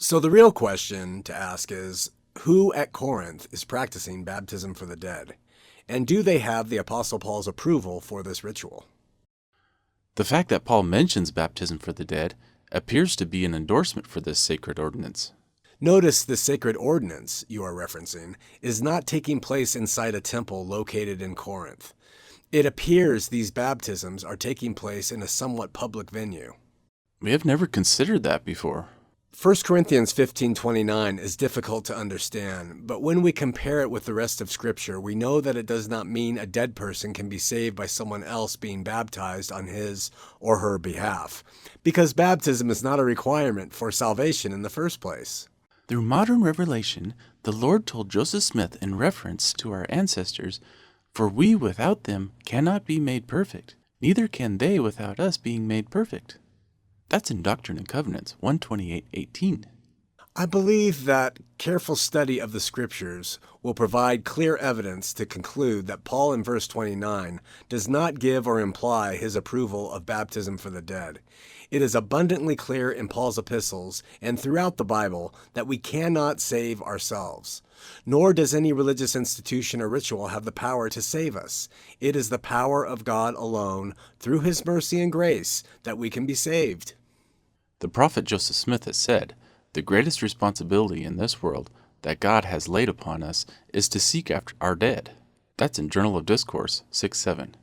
So the real question to ask is, who at Corinth is practicing baptism for the dead? And do they have the Apostle Paul's approval for this ritual? The fact that Paul mentions baptism for the dead appears to be an endorsement for this sacred ordinance. Notice the sacred ordinance you are referencing is not taking place inside a temple located in Corinth. It appears these baptisms are taking place in a somewhat public venue. We have never considered that before. 1 Corinthians 15:29 is difficult to understand, but when we compare it with the rest of Scripture, we know that it does not mean a dead person can be saved by someone else being baptized on his or her behalf, because baptism is not a requirement for salvation in the first place. Through modern revelation, the Lord told Joseph Smith in reference to our ancestors, "For we without them cannot be made perfect, neither can they without us being made perfect." That's in Doctrine and Covenants 128:18. I believe that careful study of the Scriptures will provide clear evidence to conclude that Paul in verse 29 does not give or imply his approval of baptism for the dead. It is abundantly clear in Paul's epistles and throughout the Bible that we cannot save ourselves, nor does any religious institution or ritual have the power to save us. It is the power of God alone, through His mercy and grace, that we can be saved. The prophet Joseph Smith has said, "The greatest responsibility in this world that God has laid upon us is to seek after our dead." That's in Journal of Discourse 6:7.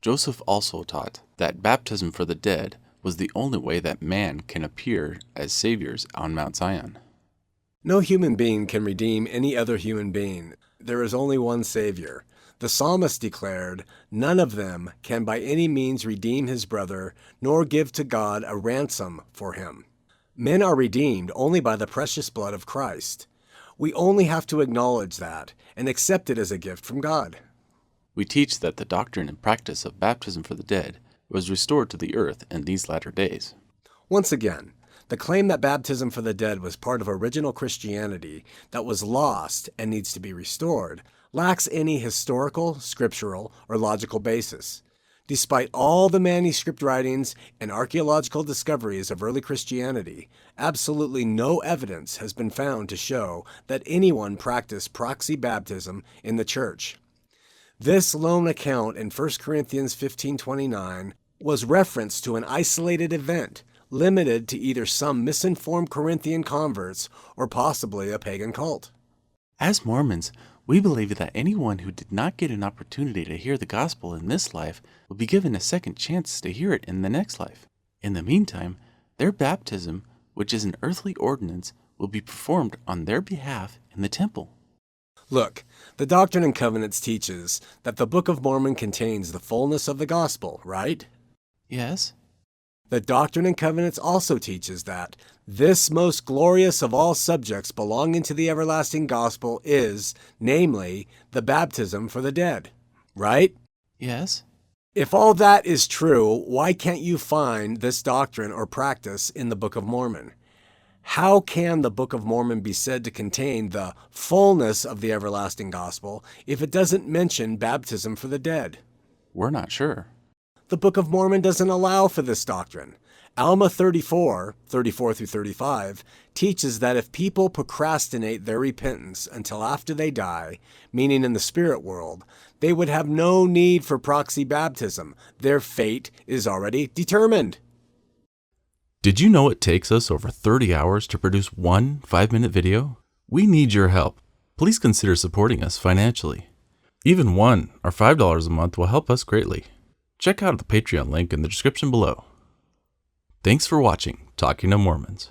Joseph also taught that baptism for the dead was the only way that man can appear as saviors on Mount Zion. No human being can redeem any other human being. There is only one Savior. The psalmist declared, "None of them can by any means redeem his brother, nor give to God a ransom for him." Men are redeemed only by the precious blood of Christ. We only have to acknowledge that and accept it as a gift from God. We teach that the doctrine and practice of baptism for the dead was restored to the earth in these latter days. Once again, the claim that baptism for the dead was part of original Christianity that was lost and needs to be restored lacks any historical, scriptural, or logical basis. Despite all the manuscript writings and archaeological discoveries of early Christianity, absolutely no evidence has been found to show that anyone practiced proxy baptism in the church. This lone account in 1 Corinthians 15:29 was reference to an isolated event, limited to either some misinformed Corinthian converts or possibly a pagan cult. As Mormons, we believe that anyone who did not get an opportunity to hear the gospel in this life will be given a second chance to hear it in the next life. In the meantime, their baptism, which is an earthly ordinance, will be performed on their behalf in the temple. Look, the Doctrine and Covenants teaches that the Book of Mormon contains the fullness of the gospel, right? Yes. The Doctrine and Covenants also teaches that this most glorious of all subjects belonging to the everlasting gospel is, namely, the baptism for the dead, right? Yes. If all that is true, why can't you find this doctrine or practice in the Book of Mormon? How can the Book of Mormon be said to contain the fullness of the everlasting gospel if it doesn't mention baptism for the dead? We're not sure. The Book of Mormon doesn't allow for this doctrine. Alma 34 through 35, teaches that if people procrastinate their repentance until after they die, meaning in the spirit world, they would have no need for proxy baptism. Their fate is already determined. Did you know it takes us over 30 hours to produce one 5-minute video? We need your help. Please consider supporting us financially. Even $1 or $5 a month will help us greatly. Check out the Patreon link in the description below. Thanks for watching Talking to Mormons.